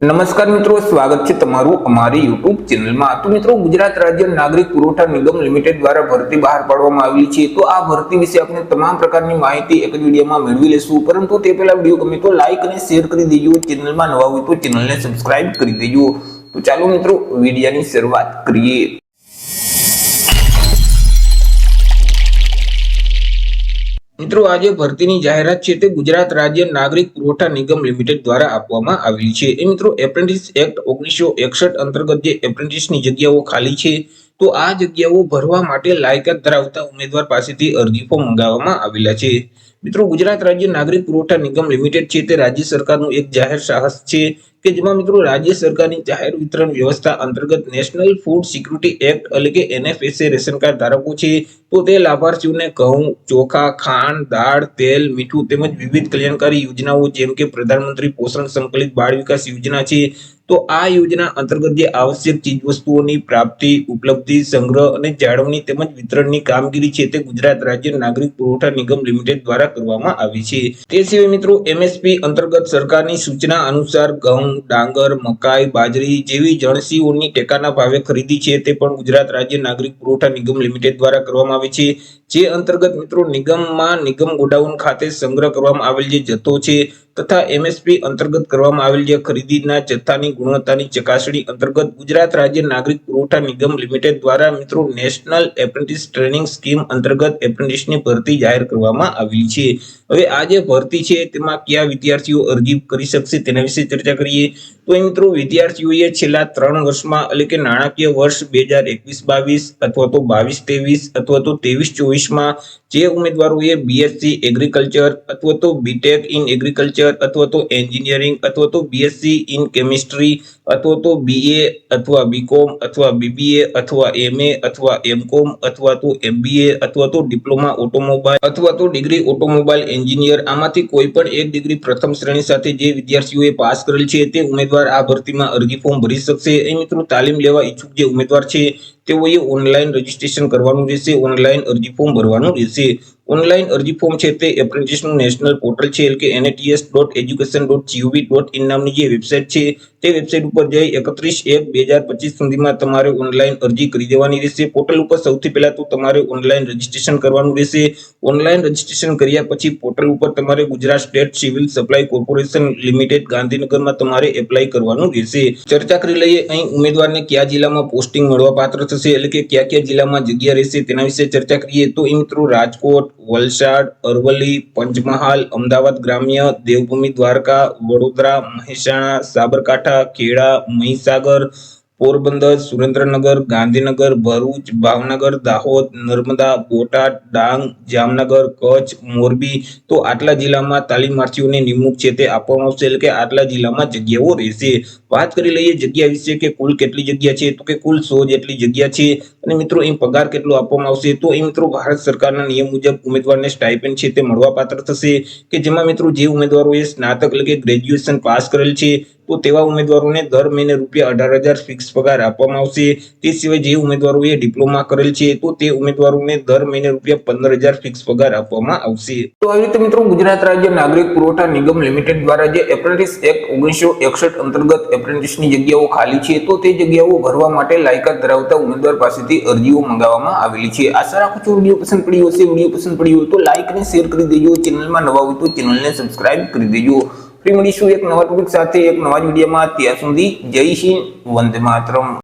નમસ્કાર મિત્રો, સ્વાગત છે તમારું અમારી યુટ્યુબ ચેનલમાં। તો મિત્રો, ગુજરાત રાજ્ય નાગરિક પુરવઠા નિગમ લિમિટેડ દ્વારા ભરતી બહાર પાડવામાં આવેલી છે। તો આ ભરતી વિશે આપણે તમામ પ્રકારની માહિતી એક જ વિડીયોમાં મેળવી લેશું, પરંતુ તે પહેલા વિડીયો ગમે તો લાઈક અને શેર કરી દેજો। ચેનલમાં નવા હોય તો ચેનલને સબસ્ક્રાઇબ કરી દેજો। તો ચાલો મિત્રો, વિડીયોની શરૂઆત કરીએ। મિત્રો, આજે ભરતીની જાહેરાત છે તે ગુજરાત રાજ્ય નાગરિક પુરવઠા નિગમ લિમિટેડ દ્વારા આપવામાં આવેલી છે। એ મિત્રો, એપ્રેન્ટિસ એક્ટ 1961 અંતર્ગત જે એપ્રેન્ટિસની જગ્યાઓ ખાલી છે, તો આ જગ્યાઓ ભરવા માટે લાયકાત ધરાવતા ઉમેદવાર પાસેથી અરજી ફોર્મ મંગાવવામાં આવેલા છે। મિત્રો, ગુજરાત રાજ્ય નાગરિક પુરવઠા નિગમ લિમિટેડ છે તે રાજ્ય સરકારનું એક જાહેર સાહસ છે કે જેમાં મિત્રો રાજ્ય સરકારની જાહેર વિતરણ વ્યવસ્થા અંતર્ગત નેશનલ ફૂડ સિક્યુરિટી એક્ટ એટલે કે NFSA રેશન કાર્ડ ધારકો છે તો તે લાભાર્થીઓને ઘઉં, ચોખા, ખાંડ, દાળ, તેલ, મીઠું તેમજ વિવિધ કલ્યાણકારી યોજનાઓ જેમ કે પ્રધાનમંત્રી પોષણ સંકલિત બાળ વિકાસ યોજના છે, તો આ યોજના અંતર્ગત જે આવશ્યક ચીજવસ્તુઓની પ્રાપ્તિ, ઉપલબ્ધિ, સંગ્રહ અને જાળવણી તેમજ વિતરણની કામગીરી છે તે ગુજરાત રાજ્ય નાગરિક પુરવઠા નિગમ લિમિટેડ દ્વારા કરવામાં આવી છે। તે સિવાય મિત્રો, MSP અંતર્ગત સરકારની સૂચના અનુસાર ઘઉં, ડાંગર, મકાઈ, બાજરી જેવી જણસીઓની ટેકાના ભાવે ખરીદી છે તે પણ ગુજરાત રાજ્ય નાગરિક પુરવઠા નિગમ લિમિટેડ દ્વારા કરવામાં આવે છે। જે અંતર્ગત મિત્રો નિગમમાં નિગમ ગોડાઉન ખાતે સંગ્રહ કરવામાં આવેલ જે જથ્થો છે તથા MSP અંતર્ગત કરવામાં આવેલ જે ખરીદીના જથ્થાની ગુણવત્તાની ચકાસણી અંતર્ગત ગુજરાત રાજ્ય નાગરિક પુરવઠા નિગમ લિમિટેડ દ્વારા મિત્રો નેશનલ એપ્રેન્ટિસ ટ્રેનિંગ સ્કીમ અંતર્ગત એપ્રેન્ટિસની ભરતી જાહેર કરવામાં આવી છે। હવે આ જે ભરતી છે તેમાં કયા વિદ્યાર્થીઓ અરજી કરી શકશે તેના વિશે ચર્ચા કરીએ। તો મિત્રો, વિદ્યાર્થીઓએ છેલ્લા 3 વર્ષમાં એટલે કે નાણાકીય વર્ષ 2021-22 અથવા તો 22-23 અથવા તો 23-24 માં જે ઉમેદવારોએ BSc એગ્રીકલ્ચર અથવા તો BTech ઇન એગ્રીકલ્ચર અથવા તો એન્જિનિયરિંગ અથવા તો BSc ઇન કેમિસ્ટ્રી અથવા તો BA અથવા BCom અથવા BBA અથવા MA અથવા MCom અથવા તો MBA અથવા તો ડિપ્લોમા ઓટોમોબાઈલ અથવા તો ડિગ્રી ઓટોમોબાઈલ એન્જિનિયર આમાંથી કોઈ પણ એક ડિગ્રી પ્રથમ શ્રેણી સાથે જે વિદ્યાર્થીઓએ પાસ કરેલ છે તે ઉમેદવાર આ ભરતીમાં અરજી ફોર્મ ભરી શકશે। એ મિત્રો, તાલીમ લેવા ઈચ્છુક જે ઉમેદવાર છે તેઓએ ઓનલાઈન રજીસ્ટ્રેશન કરવાનું રહેશે, ઓનલાઈન અરજી ફોર્મ ભરવાનું રહેશે। ઓનલાઈન અરજી ફોર્મ છે તે એપ્રેન્ટિસનું નેશનલ પોર્ટલ છે એટલે કે nats.education.gov.in નામની જે વેબસાઇટ છે તે વેબસાઇટ ઉપર જઈ 31/1/2025 સુધીમાં તમારે ઓનલાઈન અરજી કરી દેવાની રહેશે। પોર્ટલ ઉપર સૌથી પહેલા તો તમારે ઓનલાઈન રજીસ્ટ્રેશન કરવાનું રહેશે। ઓનલાઈન રજીસ્ટ્રેશન કર્યા પછી પોર્ટલ ઉપર તમારે Gujarat state civil supply corporation limited ગાંધીનગરમાં તમારે એપ્લાય કરવાનું રહેશે। ચર્ચા કરી લઈએ અહીં ઉમેદવારને કયા જિલ્લામાં પોસ્ટિંગ મળવા પાત્ર થશે એટલે કે કયા જિલ્લામાં જગ્યા રહેશે તેના વિશે ચર્ચા કરીએ। તો એ મિત્રો, રાજકોટ, વલસાડ, અરવલ્લી, પંચમહાલ, અમદાવાદ ગ્રામ્ય, દેવભૂમિ દ્વારકા, વડોદરા, મહેસાણા, સાબરકાંઠા, ખેડા, મહીસાગર, પોરબંદર, સુરેન્દ્રનગર, ગાંધીનગર, ભરૂચ, ભાવનગર, દાહોદ, નર્મદા, બોટાદ, ડાંગ, જામનગર, કચ્છ, મોરબી, તો આટલા જિલ્લામાં તાલીમાર્થીઓની નિમણૂક છે તે આપવામાં આવશે એટલે કે આટલા જિલ્લામાં જગ્યાઓ રહેશે। વાત કરી લઈએ જગ્યા વિશે કે કુલ કેટલી જગ્યા છે, તો કે કુલ 100 જેટલી જગ્યા છે। અને મિત્રો, અહીં પગાર કેટલો આપવામાં આવશે, તો એ મિત્રો ભારત સરકારના નિયમ મુજબ ઉમેદવારને સ્ટાઇપેન્ડ છે તે મળવા પાત્ર થશે કે જેમાં મિત્રો જે ઉમેદવારોએ સ્નાતક એટલે કે ગ્રેજ્યુએશન પાસ કરેલ છે તો તેવા ઉમેદવારોને દર મહિને ₹18,000 ફિક્સ પગાર આપવામાં આવશે। તે સિવાય જે ઉમેદવારોએ ડિપ્લોમા કરેલ છે તો તે ઉમેદવારોને દર મહિને ₹15,000 ફિક્સ પગાર આપવામાં આવશે। તો આવી રીતે મિત્રો, ગુજરાત રાજ્ય નાગરિક પુરવઠા નિગમ લિમિટેડ દ્વારા જે એપ્રેન્ટિસ એક્ટ 1961 અંતર્ગત એપ્રેન્ટિસની જગ્યાઓ ખાલી છે તો તે જગ્યાઓ ભરવા માટે લાયકાત ધરાવતા ઉમેદવાર પાસેથી અરજીઓ મંગાવવામાં આવેલી છે। આશા રાખું છું વિડીયો પસંદ પડ્યો હશે। વિડીયો પસંદ પડ્યો હોય તો લાઈક અને શેર કરી દેજો। ચેનલમાં નવા હોય તો ચેનલને સબસ્ક્રાઇબ કરી દેજો। ફરી મળીશું એક નવા ટોપિક સાથે એક નવા જ વિડીયોમાં। ત્યાં સુધી જય હિન્દ, વંદે માતરમ।